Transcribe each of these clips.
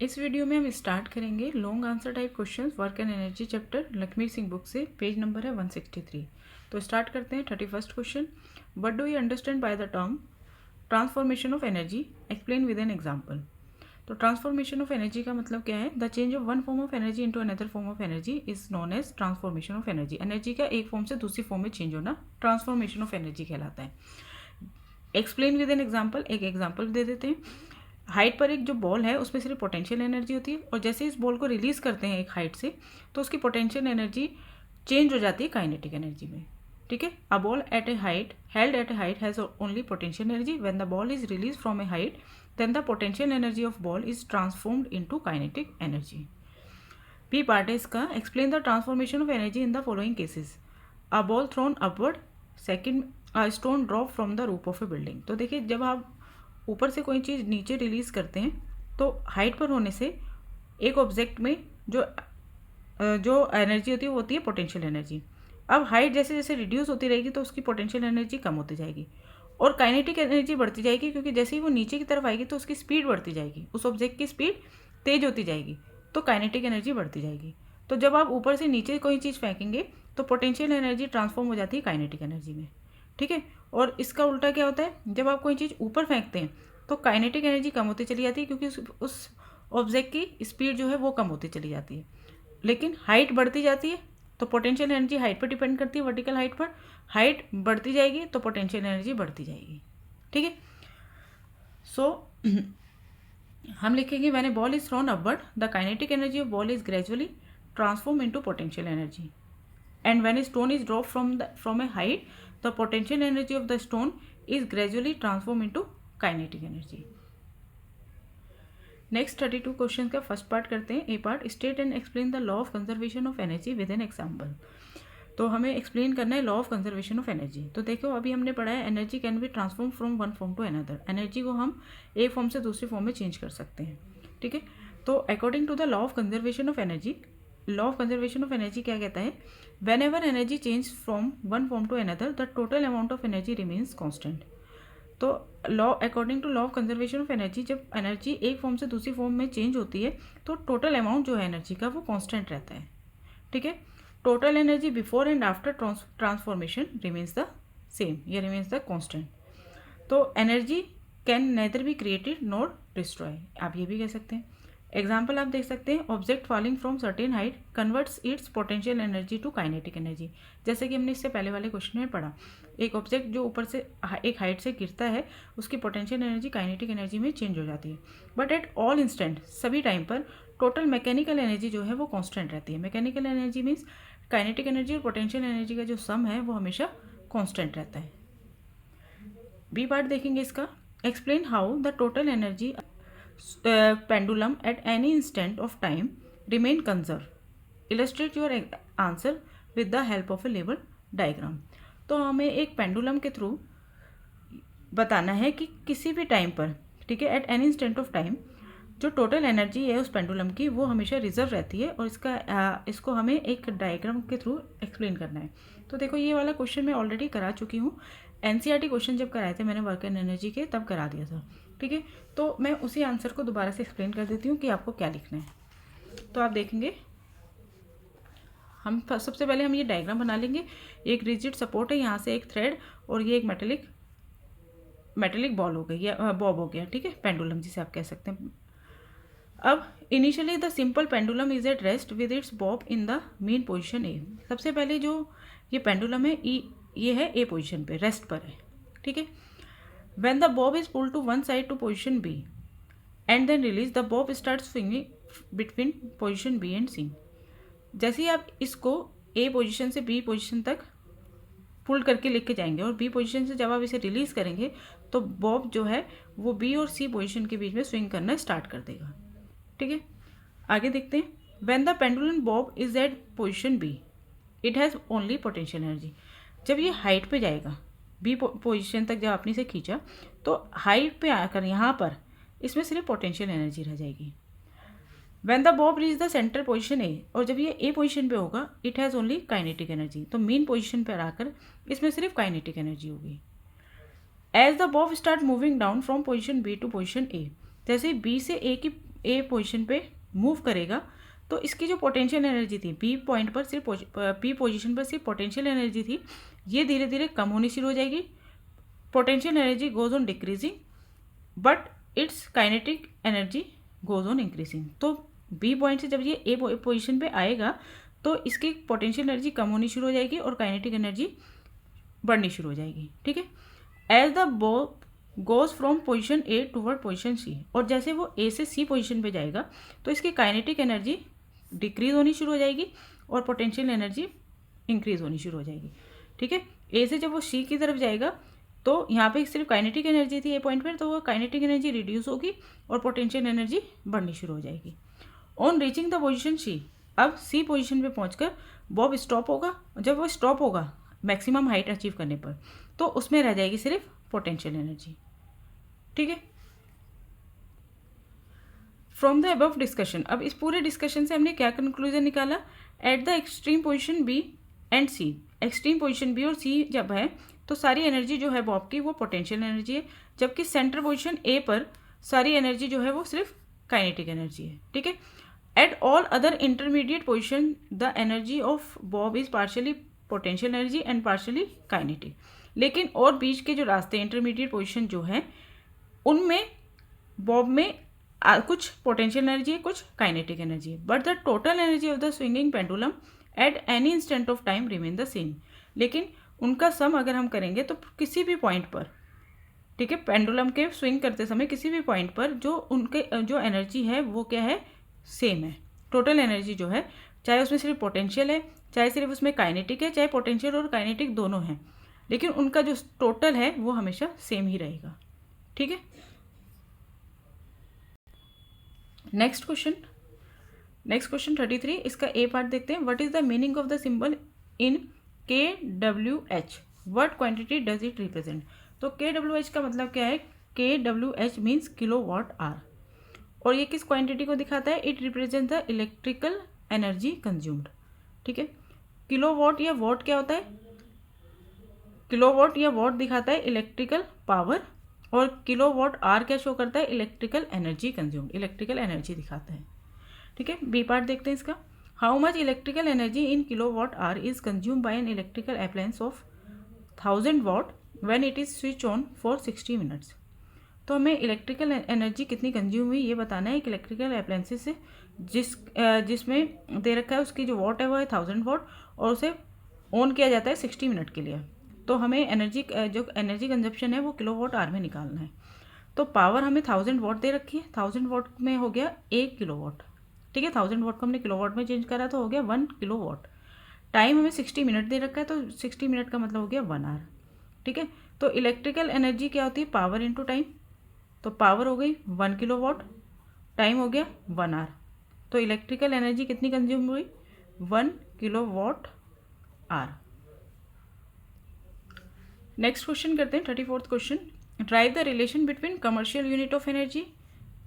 इस वीडियो में हम स्टार्ट करेंगे long answer type questions work and energy chapter Lakshmi Singh book से। पेज नंबर है 163। तो स्टार्ट करते हैं। 31st question, what do you understand by the term transformation of energy, explain with an example. तो ट्रांसफॉर्मेशन ऑफ एनर्जी का मतलब क्या है? The change of one form of energy into another form of energy is known as transformation of energy. Energy का एक form से दूसरी form में चेंज होना ट्रांसफॉर्मेशन ऑफ एनर्जी कहलाता है। एक्सप्लेन विद एन एग्जाम्पल, एक एग्जाम्पल दे देते हैं। हाइट पर एक जो बॉल है उसमें सिर्फ पोटेंशियल एनर्जी होती है, और जैसे इस बॉल को रिलीज करते हैं एक हाइट से तो उसकी पोटेंशियल एनर्जी चेंज हो जाती है काइनेटिक एनर्जी में। ठीक है, a ball at a height held at a height has only potential energy, when the ball is release from a height then the potential energy of ball is transformed into kinetic energy. B part है इसका, explain the transformation of energy in the following cases. A ball thrown upward, second a stone drop from the roof of a building. तो देखिए, जब आप ऊपर से कोई चीज़ नीचे रिलीज़ करते हैं तो हाइट पर होने से एक ऑब्जेक्ट में जो एनर्जी होती है वो होती है पोटेंशियल एनर्जी। अब हाइट जैसे जैसे रिड्यूस होती रहेगी तो उसकी पोटेंशियल एनर्जी कम होती जाएगी और काइनेटिक एनर्जी बढ़ती जाएगी, क्योंकि जैसे ही वो नीचे की तरफ आएगी तो उसकी स्पीड बढ़ती जाएगी, उस ऑब्जेक्ट की स्पीड तेज होती जाएगी तो काइनेटिक एनर्जी बढ़ती जाएगी। तो जब आप ऊपर से नीचे कोई चीज़ फेंकेंगे तो पोटेंशियल एनर्जी ट्रांसफॉर्म हो जाती है काइनेटिक एनर्जी में। ठीक है, और इसका उल्टा क्या होता है, जब आप कोई चीज़ ऊपर फेंकते हैं तो काइनेटिक एनर्जी कम होती चली जाती है, क्योंकि उस ऑब्जेक्ट की स्पीड जो है वो कम होती चली जाती है। लेकिन हाइट बढ़ती जाती है तो पोटेंशियल एनर्जी हाइट पर डिपेंड करती है, वर्टिकल हाइट पर। हाइट बढ़ती जाएगी तो पोटेंशियल एनर्जी बढ़ती जाएगी। ठीक है, सो हम लिखेंगे when A ball is throne upward the kinetic energy of ball is gradually transform into potential energy, and when a stone is dropped from a height the potential energy of the stone is gradually transformed into kinetic energy. Next 32 question का first part करते हैं। A part, state and explain the law of conservation of energy with an example. तो हमें explain करना है law of conservation of energy. तो देखो, अभी हमने पढ़ा है energy can be transform from one form to another. Energy को हम एक फॉर्म से दूसरी फॉर्म में चेंज कर सकते हैं। ठीक है, तो according to the law of conservation of energy, law of conservation of energy क्या कहता है? Whenever energy change from one form to another the total amount of energy remains constant. तो law according to law of conservation of energy, जब energy एक form से दूसरी form में change होती है तो टोटल अमाउंट जो है एनर्जी का वो कांस्टेंट रहता है। ठीक है, total energy before and after transformation remains the same, या रिमेन्स द कांस्टेंट। तो energy can nether be created nor destroy, आप ये भी कह सकते हैं। एग्जाम्पल आप देख सकते हैं, object falling from certain height converts its potential energy to kinetic energy. जैसे कि हमने इससे पहले वाले क्वेश्चन में पढ़ा, एक ऑब्जेक्ट जो ऊपर से एक हाइट से गिरता है उसकी पोटेंशियल एनर्जी काइनेटिक एनर्जी में चेंज हो जाती है। बट एट ऑल इंस्टेंट, सभी टाइम पर टोटल मैकेनिकल एनर्जी जो है वो कॉन्स्टेंट रहती है। Mechanical energy means kinetic energy और पोटेंशियल एनर्जी का जो सम है वो हमेशा कॉन्स्टेंट रहता है। बी पार्ट देखेंगे इसका, explain how the total energy pendulum at any instant of time remain conserved. Illustrate your answer with the help of a level diagram. तो हमें एक पेंडुलम के थ्रू बताना है कि किसी भी टाइम पर, ठीक है, at any instant of time जो टोटल एनर्जी है उस पेंडुलम की वो हमेशा रिजर्व रहती है, और इसको हमें एक डायग्राम के थ्रू एक्सप्लेन करना है। तो देखो, ये वाला क्वेश्चन मैं ऑलरेडी करा चुकी हूँ। एनसीईआरटी क्वेश्चन जब कराए थे मैंने वर्क एंड एनर्जी के, तब करा दिया था। ठीक है, तो मैं उसी आंसर को दोबारा से एक्सप्लेन कर देती हूँ कि आपको क्या लिखना है। तो आप देखेंगे, हम सबसे पहले हम ये डायग्राम बना लेंगे। एक रिजिड सपोर्ट है, यहाँ से एक थ्रेड, और ये एक मेटेलिक बॉल हो गई या बॉब हो गया। ठीक है, पेंडुलम जिसे आप कह सकते हैं। अब initially the simple pendulum is at rest with its Bob in the main position ए। सबसे पहले जो ये पेंडुलम है ये है ए पोजिशन पे, रेस्ट पर है। ठीक है, when the bob is pulled to one side to position B and then release, the bob starts swinging between position B and C. जैसे ही आप इसको A पोजीशन से B पोजीशन तक पुल करके लेके जाएंगे और B पोजीशन से जब आप इसे रिलीज करेंगे तो बॉब जो है वो B और C पोजीशन के बीच में स्विंग करना स्टार्ट कर देगा। ठीक है, आगे देखते हैं। when the pendulum bob is at position B it has only potential energy. जब ये हाइट पे जाएगा बी पोजीशन तक, जब आपने इसे खींचा तो हाइट पे आकर यहाँ पर इसमें सिर्फ पोटेंशियल एनर्जी रह जाएगी। When the bob reach the centre position A, और जब ये ए पोजीशन पे होगा it has only kinetic energy, तो मेन पोजीशन पर आकर इसमें सिर्फ काइनेटिक एनर्जी होगी। As the bob start moving down from position B to position A, जैसे बी से ए की ए पोजीशन पे मूव करेगा तो इसकी जो पोटेंशियल एनर्जी थी बी पॉइंट पर सिर्फ पी पोजीशन पर सिर्फ पोटेंशियल एनर्जी थी, ये धीरे धीरे कम होनी शुरू हो जाएगी. Potential energy goes on decreasing but it's kinetic energy goes on increasing. तो बी पॉइंट से जब ये ए पोजीशन पे आएगा तो इसकी पोटेंशियल एनर्जी कम होनी शुरू हो जाएगी और काइनेटिक एनर्जी बढ़नी शुरू हो जाएगी. ठीक है. As the bob goes from position A toward position C, और जैसे वो ए से सी पोजीशन पे जाएगा तो इसकी काइनेटिक एनर्जी डिक्रीज होनी शुरू हो जाएगी और पोटेंशियल एनर्जी इंक्रीज होनी शुरू हो जाएगी. ठीक है. ए से जब वो सी की तरफ जाएगा तो यहाँ पे सिर्फ काइनेटिक एनर्जी थी ए पॉइंट पर, तो वो काइनेटिक एनर्जी रिड्यूस होगी और पोटेंशियल एनर्जी बढ़नी शुरू हो जाएगी. ऑन रीचिंग द पोजीशन सी, अब सी पोजीशन पे पहुंचकर बॉब स्टॉप होगा. जब वो स्टॉप होगा मैक्सिमम हाइट अचीव करने पर तो उसमें रह जाएगी सिर्फ पोटेंशियल एनर्जी. ठीक है. फ्रॉम द अबव डिस्कशन, अब इस पूरे डिस्कशन से हमने क्या कंक्लूजन निकाला? At the extreme position B and C, extreme position B और सी जब है तो सारी एनर्जी जो है बॉब की वो पोटेंशियल एनर्जी है, जबकि सेंटर पोजीशन ए पर सारी एनर्जी जो है वो सिर्फ काइनेटिक एनर्जी है. ठीक है. At all other intermediate position the energy of Bob is partially potential energy and partially kinetic. लेकिन और बीच के जो रास्ते इंटरमीडिएट पोजीशन जो है उनमें बॉब में कुछ पोटेंशियल एनर्जी है, कुछ काइनेटिक एनर्जी है. But the total energy of the swinging pendulum at any instant of time remain the same. लेकिन उनका सम अगर हम करेंगे तो किसी भी पॉइंट पर, ठीक है, पेंडुलम के स्विंग करते समय किसी भी पॉइंट पर जो उनके जो एनर्जी है वो क्या है? सेम है. टोटल एनर्जी जो है चाहे उसमें सिर्फ पोटेंशियल है, चाहे सिर्फ उसमें काइनेटिक है, चाहे पोटेंशियल और काइनेटिक दोनों हैं, लेकिन उनका जो टोटल है वो हमेशा सेम ही रहेगा. ठीक है. Next question 33. इसका ए पार्ट देखते हैं. What is the meaning of the symbol in KWH? What quantity does it represent? तो KWH का मतलब क्या है? KWH मीन्स किलोवाट आवर, और ये किस क्वांटिटी को दिखाता है? It represent the electrical energy consumed. ठीक है. किलोवाट या वॉट क्या होता है? किलोवाट या वॉट दिखाता है इलेक्ट्रिकल पावर, और किलोवाट आवर क्या शो करता है? Electrical energy consumed, electrical energy दिखाता है. ठीक है. बी पार्ट देखते हैं इसका. How much electrical energy in kilowatt hour is consume by an electrical appliance of 1000 what when it is switch on for 60 minutes. तो हमें इलेक्ट्रिकल एनर्जी कितनी कंज्यूम हुई ये बताना है एक इलेक्ट्रिकल अप्लायंसेस से जिसमें दे रखा है उसकी जो वॉट है वो है 1000 वॉट और उसे ऑन किया जाता है 60 मिनट के लिए. तो हमें एनर्जी जो एनर्जी कंजप्शन है वो किलोवाट आवर में निकालना है. तो पावर हमें 1000 वॉट दे रखी है, 1000 वॉट में हो गया 1 किलोवाट. ठीक है. 1000 वॉट को हमने किलोवाट में चेंज करा तो हो गया 1 किलोवाट. टाइम हमें 60 मिनट दे रखा है तो 60 मिनट का मतलब हो गया 1 आवर. ठीक है. तो इलेक्ट्रिकल एनर्जी क्या होती है? Power into time. तो पावर हो गई 1 किलोवाट, टाइम हो गया 1 आवर. तो इलेक्ट्रिकल एनर्जी कितनी कंज्यूम हुई? 1 किलोवाट आवर. नेक्स्ट क्वेश्चन करते हैं 34th question. Drive the relation between commercial unit of energy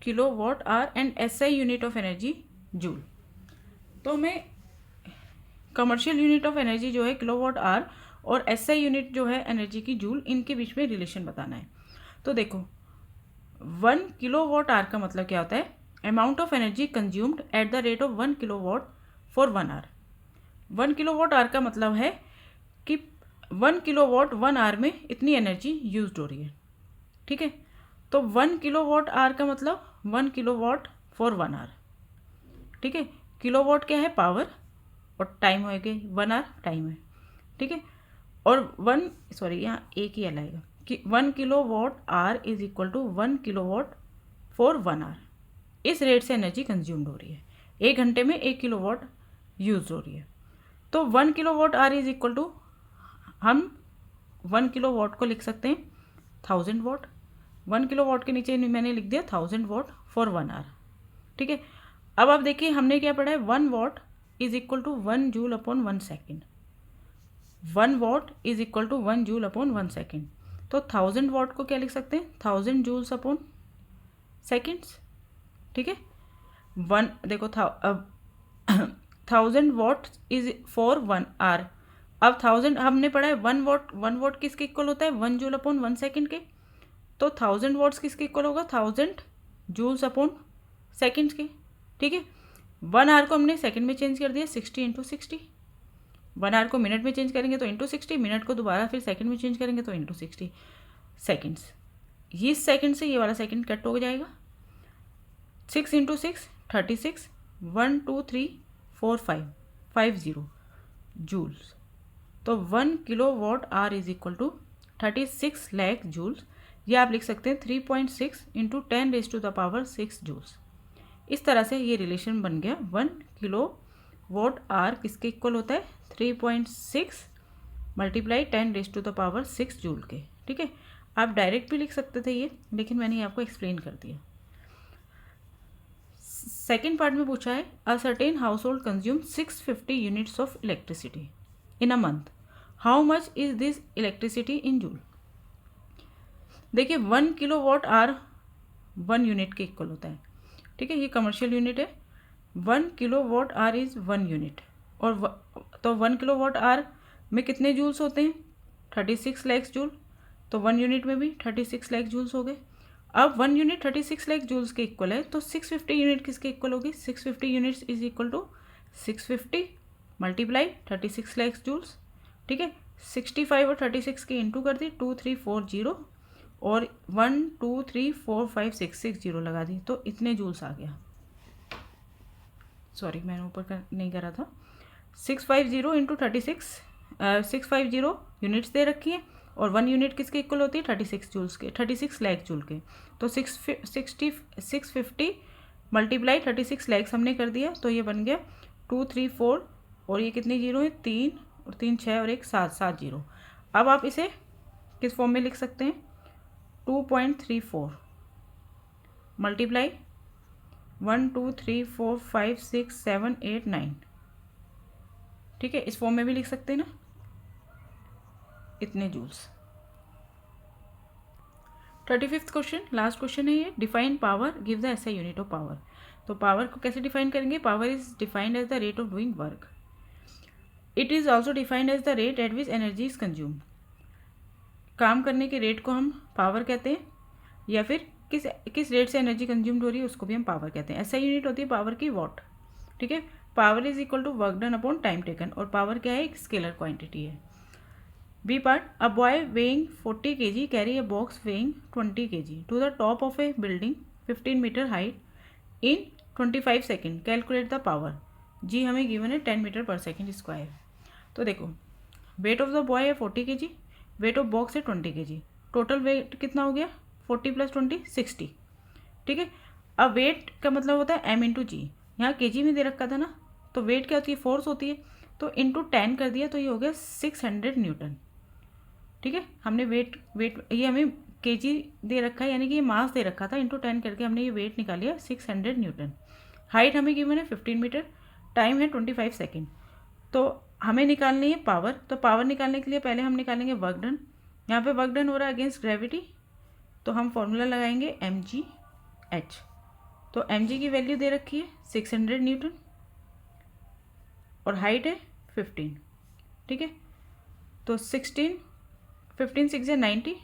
kilowatt hour and SI unit of energy joule. तो हमें कमर्शियल यूनिट ऑफ एनर्जी जो है किलोवाट आवर और SI unit जो है एनर्जी की जूल, इनके बीच में रिलेशन बताना है. तो देखो 1 किलोवाट आवर का मतलब क्या होता है? Amount of energy consumed at the rate of 1 kilowatt for 1 hour. 1 kilowatt hour का मतलब है कि 1 किलोवाट 1 आवर में इतनी एनर्जी यूज हो रही है. ठीक है. तो 1 किलोवाट आवर का मतलब 1 किलोवाट फॉर 1 आवर. ठीक है. किलोवाट क्या है? पावर, और टाइम हो गई 1 आवर टाइम है. ठीक है. और यहाँ एक ही आएगा कि 1 kilowatt hour is equal to 1 kilowatt for 1 hour. इस रेट से एनर्जी कंज्यूम्ड हो रही है. 1 घंटे में 1 किलोवाट यूज हो रही है. तो 1 kilowatt hour is equal to, हम 1 किलोवाट को लिख सकते हैं 1000 वॉट. 1 किलोवाट के नीचे मैंने लिख दिया 1000 वॉट फॉर 1 आवर. ठीक है. अब आप देखिए हमने क्या पढ़ा है? 1 watt is equal to 1 joule upon 1 second. 1 watt is equal to 1 joule upon 1 second. तो 1000 वॉट को क्या लिख सकते हैं? 1000 जूल्स अपॉन सेकेंड्स. ठीक है. देखो अब 1000 वॉट इज फॉर 1 आवर. अब 1000 हमने पढ़ा है 1 वॉट किसके इक्वल होता है? 1 जूल अपॉन 1 सेकेंड के. तो 1000 वॉट्स किसके इक्वल होगा? 1000 जूल्स अपॉन सेकेंड्स के, ठीक है। 1 आवर को हमने सेकेंड में चेंज कर दिया, 60 इंटू 60। 1 आवर को मिनट में चेंज करेंगे तो इंटू 60, मिनट को दोबारा फिर सेकेंड में चेंज करेंगे तो इंटू 60 सेकेंड्स। इस सेकेंड से ये वाला सेकेंड कट हो जाएगा। 6 इंटू 6 36, 1 2 3 4 5 50 जूल्स। तो 1 kilowatt hour is equal to 36 lakh joules. ये आप लिख सकते हैं 3.6 इंटू 10⁻⁶ जूल्स। इस तरह से ये रिलेशन बन गया। 1 किलो वॉट आर किसके इक्वल होता है, 3.6 मल्टीप्लाई 10⁻⁶ जूल के, ठीक है। आप डायरेक्ट भी लिख सकते थे ये, लेकिन मैंने ये आपको एक्सप्लेन कर दिया। सेकेंड पार्ट में पूछा है a certain household consume 650 units of electricity in a month, how much is this electricity in joule. देखिए 1 किलो वॉट आर 1 यूनिट के इक्वल होता है, ठीक है। ये कमर्शियल यूनिट है। 1 kilowatt hour is 1 unit, और तो 1 किलो वॉट आर में कितने जूल्स होते हैं, 36 लाख जूल। तो 1 यूनिट में भी 36 लाख जूल्स हो गए। अब 1 यूनिट 36 लाख जूल्स के इक्वल है, तो 650 यूनिट किसके इक्वल होगी, 650 units is equal to 650 multiply 36 lakh joules, ठीक है। 65 और 36 की इंटू कर दी, 2340 और 1 2 3 4 5 6 60 लगा दी, तो इतने जूल्स आ गया। सॉरी मैंने ऊपर नहीं करा था। 650 इंटू 36, 650 यूनिट्स दे रखी है, और 1 यूनिट किसके इक्वल होती है, 36 जूल्स के, 36 लाख जूल के। तो 650 मल्टीप्लाई 36 लैक्स हमने कर दिया, तो ये बन गया 234, और ये कितनी जीरो है, 3 और 3 6 और 1 7 7 जीरो। अब आप इसे किस फॉर्म में लिख सकते हैं, 2.34 मल्टीप्लाई 1 2 3 4 5 6 7 8 9, ठीक है। इस फॉर्म में भी लिख सकते हैं ना, इतने joules. 35th question, last question है ये। Define power, give the SI unit of power. तो पावर को कैसे डिफाइन करेंगे, power is defined as the rate of doing work. It is also defined as the rate at which energy is consume. काम करने के rate को हम power कहते हैं, या फिर किस रेट से एनर्जी कंज्यूम्ड हो रही है उसको भी हम पावर कहते हैं। एसआई यूनिट होती है पावर की वॉट, ठीक है। Power is equal to work done upon time taken, और पावर क्या है, एक स्केलर क्वांटिटी है। B part, a boy weighing 40 kg carry a box weighing 20 kg to the top of a building 15 metre height in 25 second, calculate the power. जी हमें given है 10 metre पर second square. तो देखो वेट ऑफ द बॉय है 40 kg, weight of box है 20 kg, total weight कितना हो गया, 40 + 20 60, ठीक है। अब वेट का मतलब होता है m इंटू जी, यहाँ kg में दे रखा था ना, तो वेट क्या होती है, फोर्स होती है, तो इंटू 10 कर दिया, तो ये हो गया 600 न्यूटन, ठीक है। हमने वेट ये हमें केजी दे रखा है, यानी कि ये मास दे रखा था, इंटू 10 करके हमने ये वेट निकाल लिया 600 न्यूटन। हाइट हमें गिवन है 15 मीटर, टाइम है 25 सेकेंड। तो हमें निकालनी है पावर, तो पावर निकालने के लिए पहले हम निकालेंगे वर्क डन। यहाँ पे वर्क डन हो रहा है अगेंस्ट ग्रेविटी, तो हम फॉर्मूला लगाएंगे mgh। तो mg की वैल्यू दे रखी है 600 न्यूटन, और हाइट है 15, ठीक है। तो 15 6 या 90,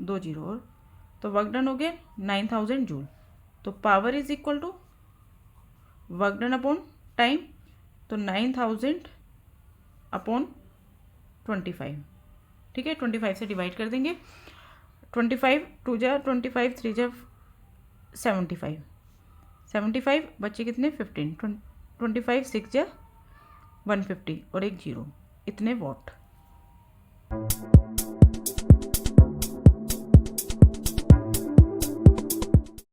2 जीरो और, तो वर्क डन हो गया 9000 जूल। तो power is equal to work done upon time, तो 9000 अपॉन 25, ठीक है। 25 से डिवाइड कर देंगे, 25 2 जा 25 3 जा 75 बच्चे कितने 15, 25 6 जा 150 और 1 जीरो, इतने वॉट।